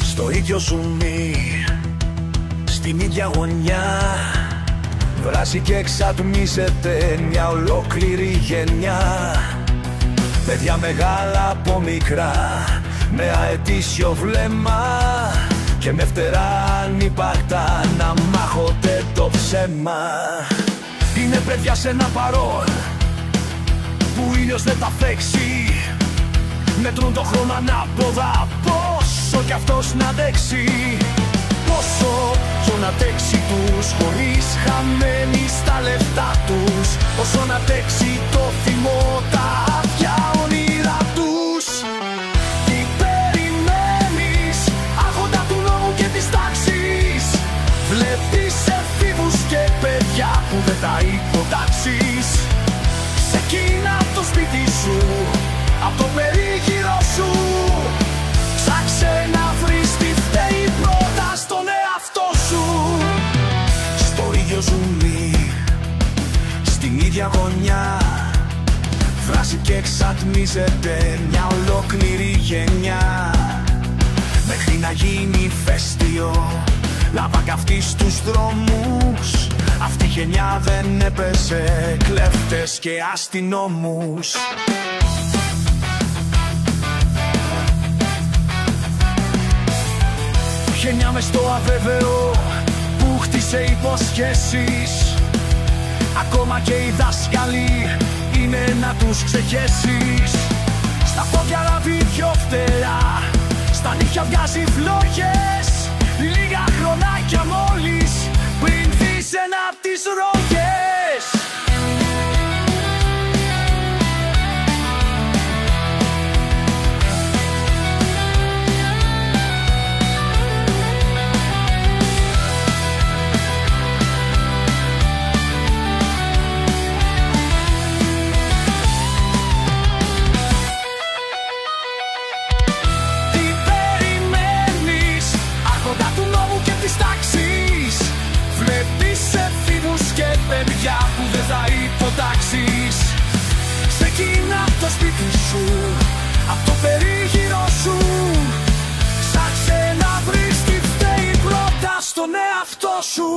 Στο ίδιο ζουμί, στην ίδια γωνιά, βράζει και εξατμίζεται μια ολόκληρη γενιά. Παιδιά μεγάλα από μικρά, με αετήσιο βλέμμα και με φτερά ανυπαρκτά να μάχονται το ψέμα. Είναι παιδιά σε ένα παρόν που ο ήλιος δεν τα φέξει. Μετρούν το χρόνο ανάποδα, πόσο κι αυτός να αντέξει. Πόσο κι να αντέξει τους, χωρίς χαμένοι στα λεφτά τους. Όσο να αντέξει το θυμό, τα άδεια όνειρα τους. Τι περιμένεις, άρχοντα του νόμου και της τάξης? Βλέπεις εφήβους και παιδιά που δεν τα υποτάξεις. Ξεκίνα από το σπίτι σου, από το περίγυρο σου. Ψάξε να βρεις τι φταίει πρώτα στον εαυτό σου. Στο ίδιο ζουμί, στην ίδια γωνιά, βράζει και εξατμίζεται μια ολόκληρη γενιά. Μέχρι να γίνει ηφαίστειο, λάβα καυτή στους δρόμους. Αυτή η γενιά δεν έπαιζε κλέφτες και αστυνόμους. Γενιά μες στο αβέβαιο που χτίσε υποσχέσεις. Ακόμα και οι δάσκαλοι είναι να τους ξεχέσεις. Στα πόδια λάβει δυο φτερά, στα νύχια βγάζει φλόγες. Λίγα χρονάκια μόλις πριν δεις ένα απ' τις ρόγες. Παιδιά που δεν θα υποτάξεις. Ξεκίνα από το σπίτι σου, από το περίγυρο σου. Ψάξε να βρεις τι φταίει πρώτα στον εαυτό σου.